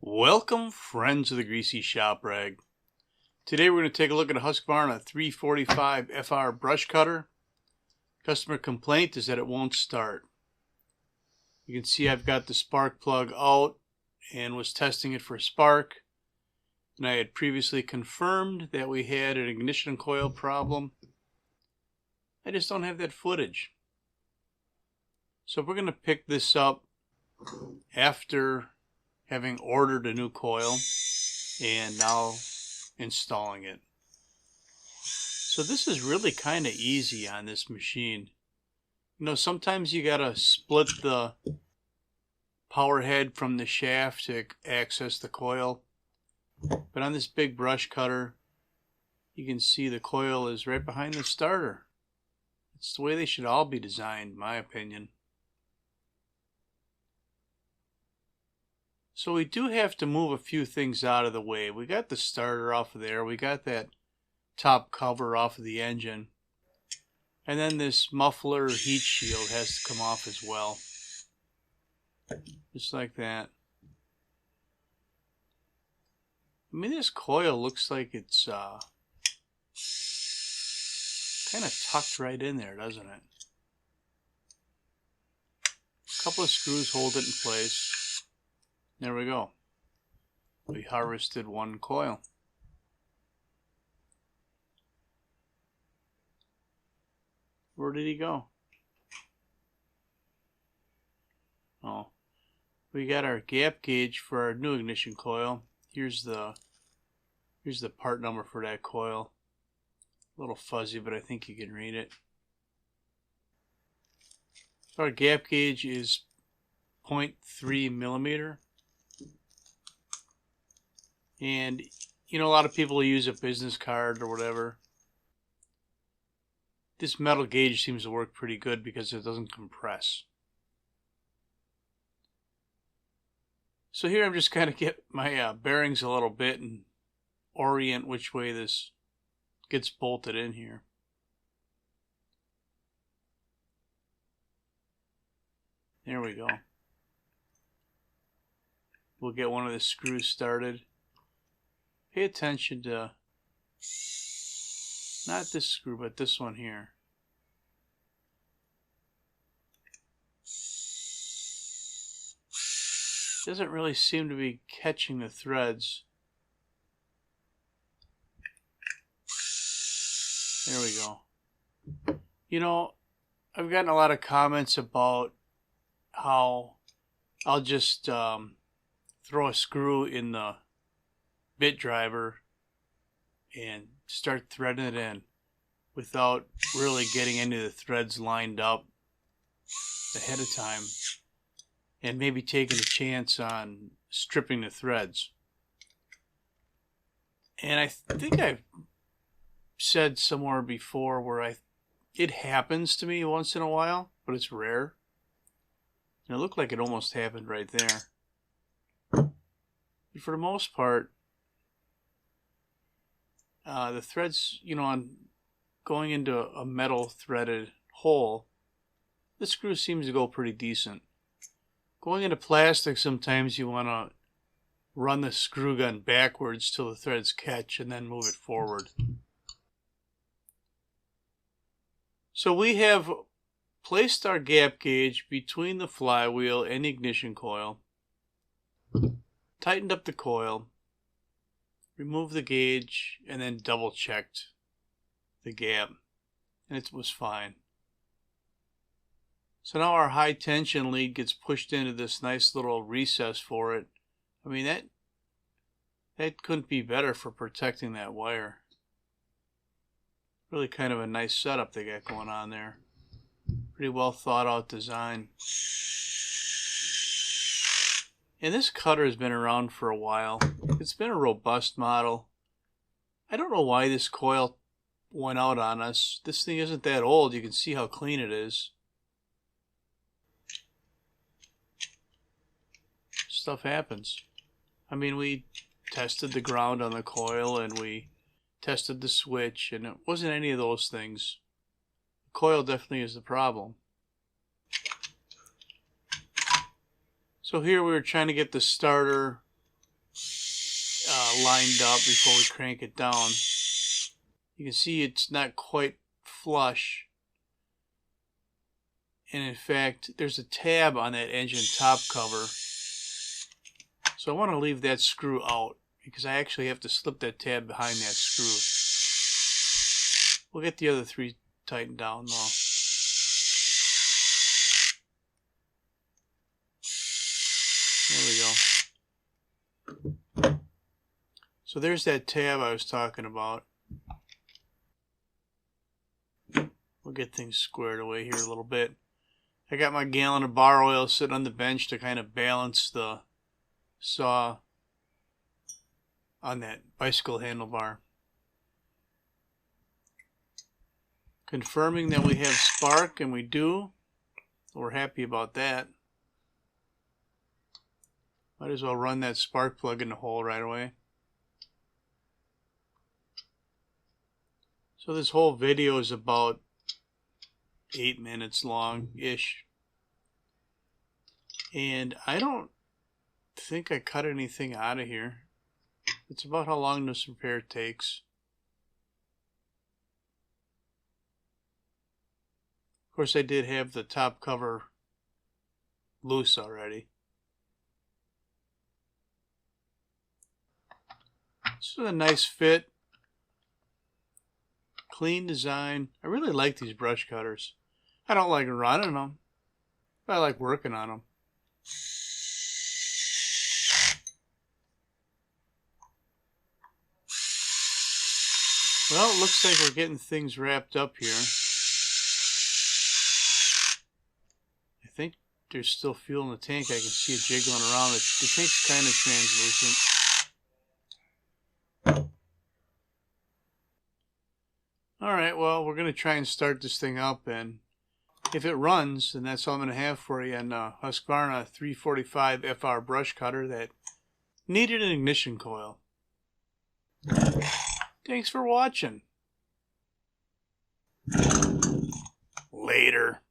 Welcome, friends of the Greasy Shop Rag. Today we're going to take a look at a Husqvarna 345FR brush cutter. Customer complaint is that it won't start. You can see I've got the spark plug out and was testing it for spark. And I had previously confirmed that we had an ignition coil problem. I just don't have that footage. So we're going to pick this up after having ordered a new coil and now installing it. So this is really kind of easy on this machine. You know, sometimes you gotta split the power head from the shaft to access the coil, but on this big brush cutter you can see the coil is right behind the starter. It's the way they should all be designed, in my opinion. So we do have to move a few things out of the way. We got the starter off of there. We got that top cover off of the engine. And then this muffler heat shield has to come off as well. Just like that. I mean, this coil looks like it's kind of tucked right in there, doesn't it? A couple of screws hold it in place. There we go. We harvested one coil. Where did he go? Oh, we got our gap gauge for our new ignition coil. Here's the part number for that coil. A little fuzzy, but I think you can read it. So our gap gauge is 0.3 millimeter. And, you know, a lot of people use a business card or whatever. This metal gauge seems to work pretty good because it doesn't compress. So here I'm just kind of get my bearings a little bit and orient which way this gets bolted in here. There we go. We'll get one of the screws started. Pay attention to not this screw, but this one here. Doesn't really seem to be catching the threads. There we go. You know, I've gotten a lot of comments about how I'll just throw a screw in the bit driver and start threading it in without really getting any of the threads lined up ahead of time and maybe taking a chance on stripping the threads. And I think I've said somewhere before where it happens to me once in a while, but it's rare. And it looked like it almost happened right there. But for the most part, the threads, you know, on going into a metal threaded hole, the screw seems to go pretty decent. Going into plastic, sometimes you want to run the screw gun backwards till the threads catch and then move it forward. So we have placed our gap gauge between the flywheel and the ignition coil, tightened up the coil, removed the gauge, and then double checked the gap, and it was fine. So now our high tension lead gets pushed into this nice little recess for it. I mean, that couldn't be better for protecting that wire. Really kind of a nice setup they got going on there. Pretty well thought out design. And this cutter has been around for a while. It's been a robust model. I don't know why this coil went out on us. This thing isn't that old. You can see how clean it is. Stuff happens. I mean, we tested the ground on the coil and we tested the switch, and it wasn't any of those things. The coil definitely is the problem. So here we were trying to get the starter lined up before we crank it down. You can see it's not quite flush. And in fact, there's a tab on that engine top cover. So I want to leave that screw out because I actually have to slip that tab behind that screw. We'll get the other three tightened down though. There we go. So there's that tab I was talking about. We'll get things squared away here a little bit. I got my gallon of bar oil sitting on the bench to kind of balance the saw on that bicycle handlebar. Confirming that we have spark, and we do. We're happy about that. Might as well run that spark plug in the hole right away. So this whole video is about 8 minutes long-ish. And I don't think I cut anything out of here. It's about how long this repair takes. Of course, I did have the top cover loose already. This is a nice fit. Clean design. I really like these brush cutters. I don't like running them, but I like working on them. Well, it looks like we're getting things wrapped up here. I think there's still fuel in the tank. I can see it jiggling around. The tank's kind of translucent. Alright, well, we're going to try and start this thing up, and if it runs, then that's all I'm going to have for you on Husqvarna 345FR brush cutter that needed an ignition coil. Thanks for watching. Later.